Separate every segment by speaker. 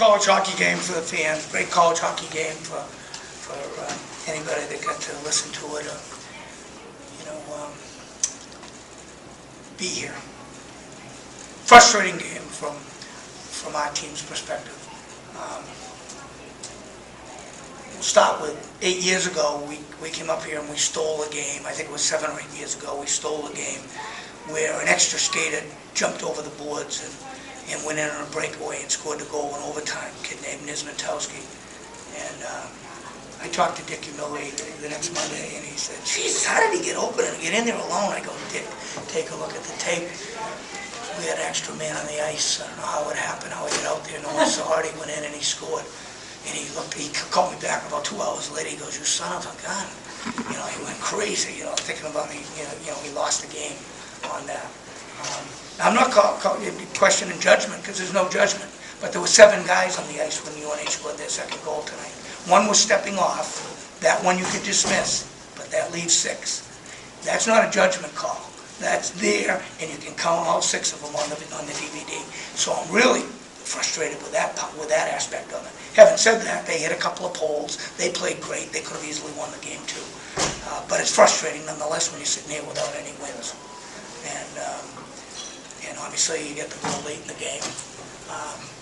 Speaker 1: college hockey game for the fans, great college hockey game for anybody that got to listen to it or, be here. Frustrating game from our team's perspective. We'll start with 8 years ago, we came up here and we stole a game. I think it was 7 or 8 years ago, we stole a game where an extra skater jumped over the boards and went in on a breakaway and scored the goal in overtime, a kid named Nizmatowski. And I talked to Dick Humility the next Monday, and he said, "Jesus, how did he get open and get in there alone?" I go, "Dick, take a look at the tape. We had an extra man on the ice. I don't know how it happened, how he got out there. No one saw it. He went in and he scored." And he called me back about 2 hours later. He goes, "You son of a gun." He went crazy, thinking about me. He lost the game on that. I'm not questioning judgment, because there's no judgment. But there were 7 guys on the ice when UNH scored their second goal tonight. One was stepping off. That one you could dismiss, but that leaves 6. That's not a judgment call. That's there, and you can count all 6 of them on the DVD. So I'm really frustrated with that aspect of it. Having said that, they hit a couple of poles. They played great. They could have easily won the game too. But it's frustrating nonetheless when you're sitting here without any wins. And obviously you get the goal late in the game.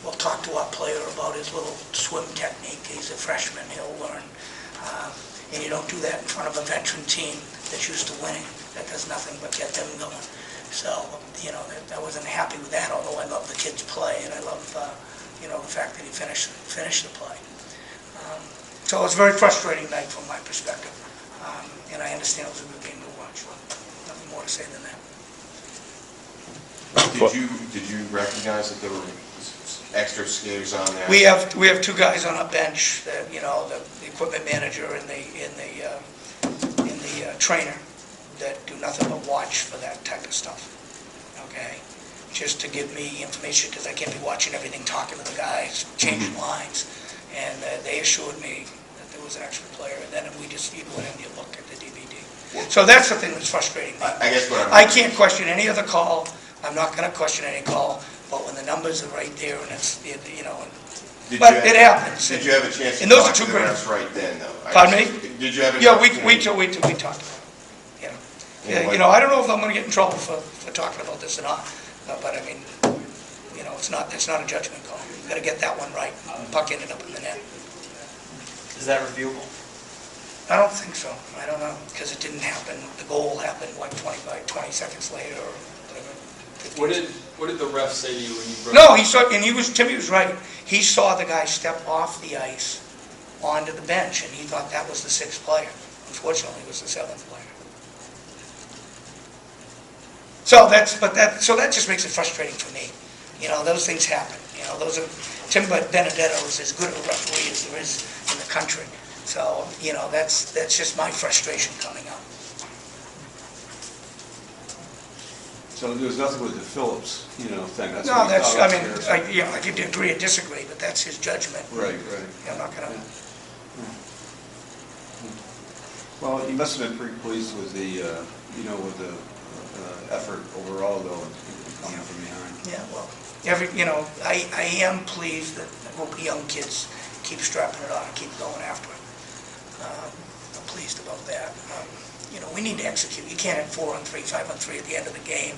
Speaker 1: We'll talk to our player about his little swim technique. He's a freshman. He'll learn. And you don't do that in front of a veteran team that's used to winning. That does nothing but get them going. So, I wasn't happy with that, although I love the kid's play, and I love, the fact that he finished the play. So it was a very frustrating night from my perspective. And I understand it was a good game to watch. Nothing more to say than that.
Speaker 2: Did you recognize that there were extra skaters on there?
Speaker 1: We have 2 guys on our bench, that, the equipment manager and the trainer, that do nothing but watch for that type of stuff. Okay, just to give me information, because I can't be watching everything, talking to the guys, changing lines, and they assured me that there was an extra player, and then you went in and you look at the DVD. So that's the thing that's frustrating me.
Speaker 2: I guess what
Speaker 1: I can't question any other call. I'm not going to question any call, but when the numbers are right there, and it's, but it happens.
Speaker 2: Did you have a chance to
Speaker 1: and those
Speaker 2: talk
Speaker 1: are 2
Speaker 2: to the
Speaker 1: great.
Speaker 2: refs right then, though?
Speaker 1: Pardon me?
Speaker 2: Did you have a
Speaker 1: Yeah, we talked about it. I don't know if I'm going to get in trouble for talking about this or not, but I mean, it's not a judgment call. You've got to get that one right. Puck ended up in the net.
Speaker 3: Is that reviewable?
Speaker 1: I don't think so. I don't know, because it didn't happen. The goal happened like 20 seconds later or whatever.
Speaker 4: What did the ref say to you when you broke?
Speaker 1: No, he saw, and Timmy was right. He saw the guy step off the ice onto the bench, and he thought that was the 6th player. Unfortunately, it was the 7th player. So that just makes it frustrating for me. Those things happen. Tim Benedetto is as good a referee as there is in the country. So, that's just my frustration coming up.
Speaker 5: So there was nothing with the Phillips, thing. That's
Speaker 1: No,
Speaker 5: what he thought
Speaker 1: I could agree or disagree, but that's his judgment.
Speaker 5: Right.
Speaker 1: I'm not going to.
Speaker 5: Well, you must have been pretty pleased with the, with the effort overall, though, coming from behind.
Speaker 1: Yeah, well, I am pleased that a group of young kids keep strapping it on and keep going after it. I'm pleased about that. We need to execute. You can't have 4-on-3, 5-on-3 at the end of the game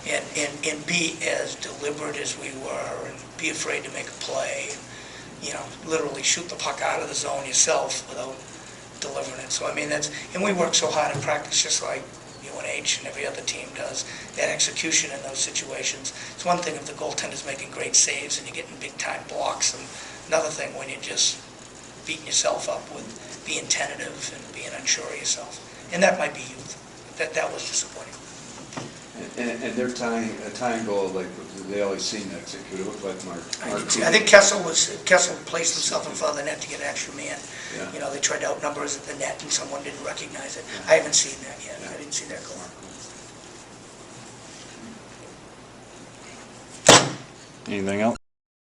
Speaker 1: and be as deliberate as we were and be afraid to make a play and, literally shoot the puck out of the zone yourself without delivering it. So, and we work so hard in practice, just like UNH and every other team does, that execution in those situations. It's one thing if the goaltender's making great saves and you're getting big-time blocks, and another thing when you're just beating yourself up with being tentative and being unsure of yourself. And that might be youth. That was disappointing.
Speaker 5: And their tying goal, like they always seem to execute. It looked like Mark.
Speaker 1: I think Kessel placed himself in front of the net to get an extra man.
Speaker 5: Yeah.
Speaker 1: They tried to outnumber us at the net, and someone didn't recognize it. I haven't seen that yet. I didn't see that go on.
Speaker 6: Anything else?